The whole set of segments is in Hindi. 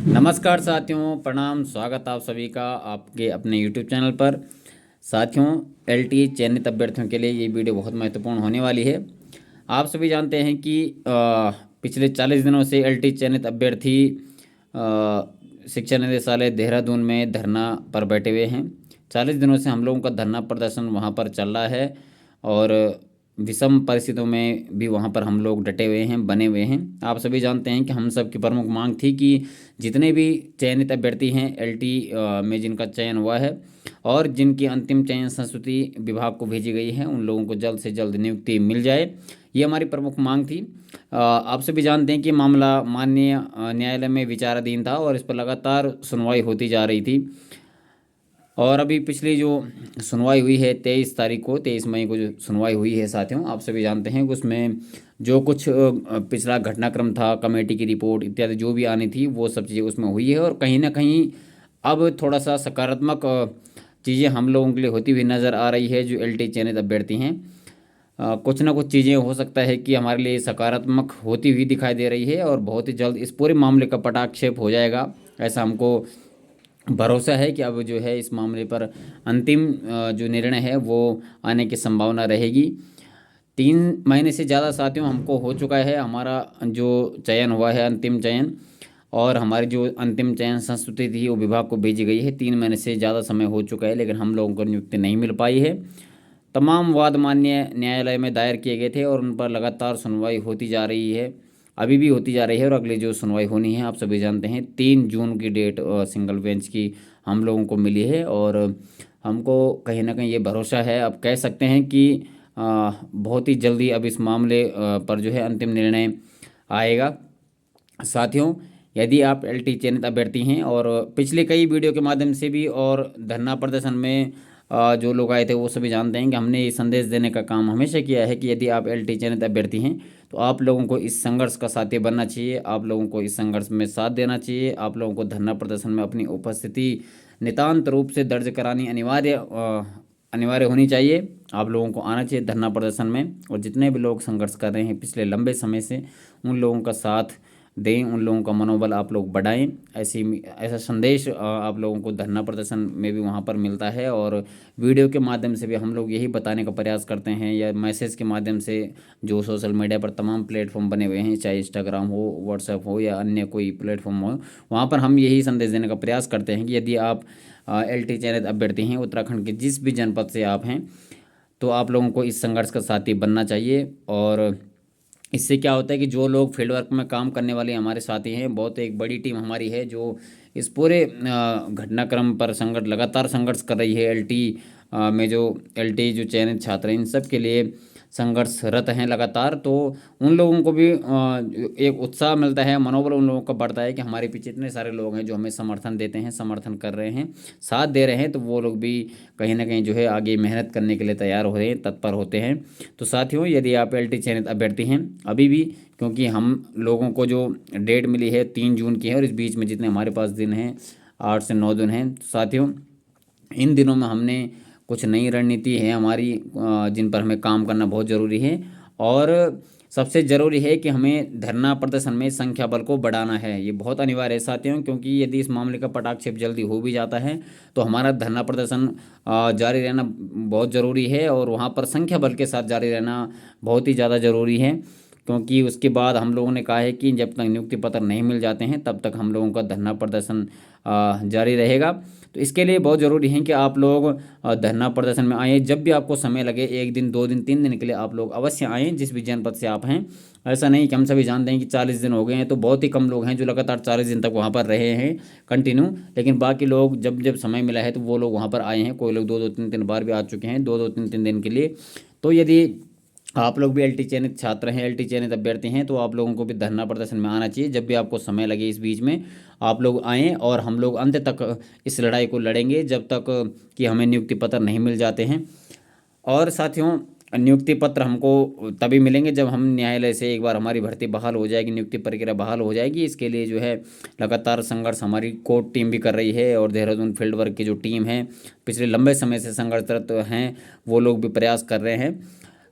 नमस्कार साथियों, प्रणाम। स्वागत आप सभी का आपके अपने YouTube चैनल पर। साथियों, LT चयनित अभ्यर्थियों के लिए ये वीडियो बहुत महत्वपूर्ण होने वाली है। आप सभी जानते हैं कि पिछले 40 दिनों से LT चयनित अभ्यर्थी शिक्षा निदेशालय देहरादून में धरना पर बैठे हुए हैं। 40 दिनों से हम लोगों का धरना प्रदर्शन वहाँ पर चल रहा है और विषम परिस्थितियों में भी वहाँ पर हम लोग डटे हुए हैं, बने हुए हैं। आप सभी जानते हैं कि हम सब की प्रमुख मांग थी कि जितने भी चयनित अभ्यर्थी हैं LT में जिनका चयन हुआ है और जिनकी अंतिम चयन संस्तुति विभाग को भेजी गई है, उन लोगों को जल्द से जल्द नियुक्ति मिल जाए, ये हमारी प्रमुख मांग थी। आप सभी जानते हैं कि मामला माननीय न्यायालय में विचाराधीन था और इस पर लगातार सुनवाई होती जा रही थी। और अभी पिछली जो सुनवाई हुई है 23 मई को जो सुनवाई हुई है साथियों, आप सभी जानते हैं कि उसमें जो कुछ पिछला घटनाक्रम था, कमेटी की रिपोर्ट इत्यादि जो भी आनी थी, वो सब चीज़ें उसमें हुई है। और कहीं ना कहीं अब थोड़ा सा सकारात्मक चीज़ें हम लोगों के लिए होती हुई नज़र आ रही है। जो LT चयनित अभ्यर्थी हैं, कुछ ना कुछ चीज़ें हो सकता है कि हमारे लिए सकारात्मक होती हुई दिखाई दे रही है और बहुत ही जल्द इस पूरे मामले का पटाक्षेप हो जाएगा, ऐसा हमको भरोसा है कि अब जो है इस मामले पर अंतिम जो निर्णय है वो आने की संभावना रहेगी। 3 महीने से ज़्यादा साथियों हमको हो चुका है हमारा जो चयन हुआ है, अंतिम चयन, और हमारी जो अंतिम चयन संस्तुति थी वो विभाग को भेजी गई है। 3 महीने से ज़्यादा समय हो चुका है, लेकिन हम लोगों को नियुक्ति नहीं मिल पाई है। तमाम वाद माननीय न्यायालय में दायर किए गए थे और उन पर लगातार सुनवाई होती जा रही है, अभी भी होती जा रही है। और अगली जो सुनवाई होनी है, आप सभी जानते हैं 3 जून की डेट सिंगल बेंच की हम लोगों को मिली है। और हमको कहीं ना कहीं ये भरोसा है, अब कह सकते हैं कि बहुत ही जल्दी अब इस मामले पर जो है अंतिम निर्णय आएगा। साथियों, यदि आप LT चयनित अभ्यर्थी हैं और पिछले कई वीडियो के माध्यम से भी और धरना प्रदर्शन में जो लोग आए थे वो सभी जानते हैं कि हमने ये संदेश देने का काम हमेशा किया है कि यदि आप LT चयनित अभ्यर्थी हैं तो आप लोगों को इस संघर्ष का साथी बनना चाहिए, आप लोगों को इस संघर्ष में साथ देना चाहिए, आप लोगों को धरना प्रदर्शन में अपनी उपस्थिति नितांत रूप से दर्ज करानी अनिवार्य होनी चाहिए। आप लोगों को आना चाहिए धरना प्रदर्शन में, और जितने भी लोग संघर्ष कर रहे हैं पिछले लंबे समय से, उन लोगों का साथ दें, उन लोगों का मनोबल आप लोग बढ़ाएं। ऐसा संदेश आप लोगों को धरना प्रदर्शन में भी वहाँ पर मिलता है और वीडियो के माध्यम से भी हम लोग यही बताने का प्रयास करते हैं, या मैसेज के माध्यम से जो सोशल मीडिया पर तमाम प्लेटफॉर्म बने हुए हैं, चाहे इंस्टाग्राम हो, व्हाट्सएप हो या अन्य कोई प्लेटफॉर्म हो, वहाँ पर हम यही संदेश देने का प्रयास करते हैं कि यदि आप LT चयनित अभ्यर्थी हैं, उत्तराखंड के जिस भी जनपद से आप हैं, तो आप लोगों को इस संघर्ष का साथी बनना चाहिए। और इससे क्या होता है कि जो लोग फील्ड वर्क में काम करने वाले हमारे साथी हैं, बहुत एक बड़ी टीम हमारी है जो इस पूरे घटनाक्रम पर लगातार संघर्ष कर रही है। LT में जो LT जो चयनित छात्र हैं, इन सब के लिए संघर्षरत हैं लगातार। तो उन लोगों को भी एक उत्साह मिलता है, मनोबल उन लोगों का बढ़ता है कि हमारे पीछे इतने सारे लोग हैं जो हमें समर्थन देते हैं, समर्थन कर रहे हैं, साथ दे रहे हैं, तो वो लोग भी कहीं ना कहीं जो है आगे मेहनत करने के लिए तैयार हो रहे हैं, तत्पर होते हैं। तो साथियों, यदि आप LT चयनित अभ्यर्थी हैं अभी भी, क्योंकि हम लोगों को जो डेट मिली है 3 जून की है और इस बीच में जितने हमारे पास दिन हैं 8 से 9 दिन हैं, तो साथियों इन दिनों में हमने कुछ नई रणनीति है हमारी जिन पर हमें काम करना बहुत ज़रूरी है। और सबसे ज़रूरी है कि हमें धरना प्रदर्शन में संख्या बल को बढ़ाना है, ये बहुत अनिवार्य है साथियों, क्योंकि यदि इस मामले का पटाक्षेप जल्दी हो भी जाता है तो हमारा धरना प्रदर्शन जारी रहना बहुत ज़रूरी है और वहाँ पर संख्या बल के साथ जारी रहना बहुत ही ज़्यादा ज़रूरी है। क्योंकि उसके बाद हम लोगों ने कहा है कि जब तक नियुक्ति पत्र नहीं मिल जाते हैं तब तक हम लोगों का धरना प्रदर्शन जारी रहेगा। तो इसके लिए बहुत ज़रूरी है कि आप लोग धरना प्रदर्शन में आएँ। जब भी आपको समय लगे, 1 दिन 2 दिन 3 दिन के लिए आप लोग अवश्य आएँ, जिस भी जनपद से आप हैं। ऐसा नहीं कि हम सभी जानते हैं कि 40 दिन हो गए हैं, तो बहुत ही कम लोग हैं जो लगातार 40 दिन तक वहाँ पर रहे हैं कंटिन्यू। लेकिन बाकी लोग जब जब समय मिला है तो वो लोग वहाँ पर आए हैं, कोई लोग 2-2 3-3 बार भी आ चुके हैं, 2-2 3-3 दिन के लिए। तो यदि आप लोग भी LT चयनित छात्र हैं, LT चयनित अभ्यर्थी हैं, तो आप लोगों को भी धरना प्रदर्शन में आना चाहिए। जब भी आपको समय लगे इस बीच में आप लोग आएँ और हम लोग अंत तक इस लड़ाई को लड़ेंगे जब तक कि हमें नियुक्ति पत्र नहीं मिल जाते हैं। और साथियों, नियुक्ति पत्र हमको तभी मिलेंगे जब हम न्यायालय से एक बार हमारी भर्ती बहाल हो जाएगी, नियुक्ति प्रक्रिया बहाल हो जाएगी। इसके लिए जो है लगातार संघर्ष हमारी कोर्ट टीम भी कर रही है और देहरादून फील्ड वर्क की जो टीम है पिछले लंबे समय से संघर्षरत हैं, वो लोग भी प्रयास कर रहे हैं।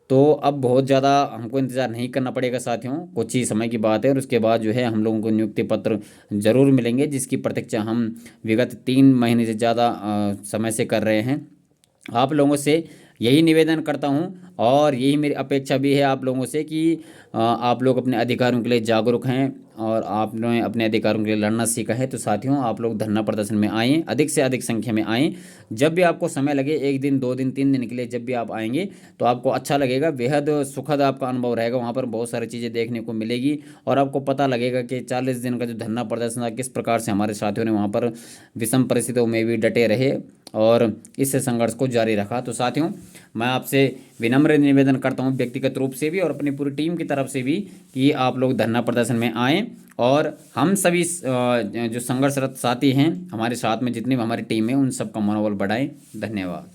तो अब बहुत ज़्यादा हमको इंतज़ार नहीं करना पड़ेगा साथियों, कुछ ही समय की बात है और उसके बाद जो है हम लोगों को नियुक्ति पत्र ज़रूर मिलेंगे, जिसकी प्रतीक्षा हम विगत 3 महीने से ज़्यादा समय से कर रहे हैं। आप लोगों से यही निवेदन करता हूं और यही मेरी अपेक्षा भी है आप लोगों से कि आप लोग अपने अधिकारों के लिए जागरूक हैं और आपने अपने अधिकारों के लिए लड़ना सीखा है। तो साथियों, आप लोग धरना प्रदर्शन में आएँ, अधिक से अधिक संख्या में आएँ। जब भी आपको समय लगे, 1 दिन 2 दिन 3 दिन के लिए जब भी आप आएंगे तो आपको अच्छा लगेगा, बेहद सुखद आपका अनुभव रहेगा। वहाँ पर बहुत सारी चीज़ें देखने को मिलेगी और आपको पता लगेगा कि 40 दिन का जो धरना प्रदर्शन था, किस प्रकार से हमारे साथियों ने वहाँ पर विषम परिस्थितियों में भी डटे रहे और इस संघर्ष को जारी रखा। तो साथियों, मैं आपसे विनम्र निवेदन करता हूं व्यक्तिगत रूप से भी और अपनी पूरी टीम की तरफ से भी कि आप लोग धरना प्रदर्शन में आएँ और हम सभी जो संघर्षरत साथी हैं हमारे साथ में, जितनी भी हमारी टीम है, उन सब का मनोबल बढ़ाएं। धन्यवाद।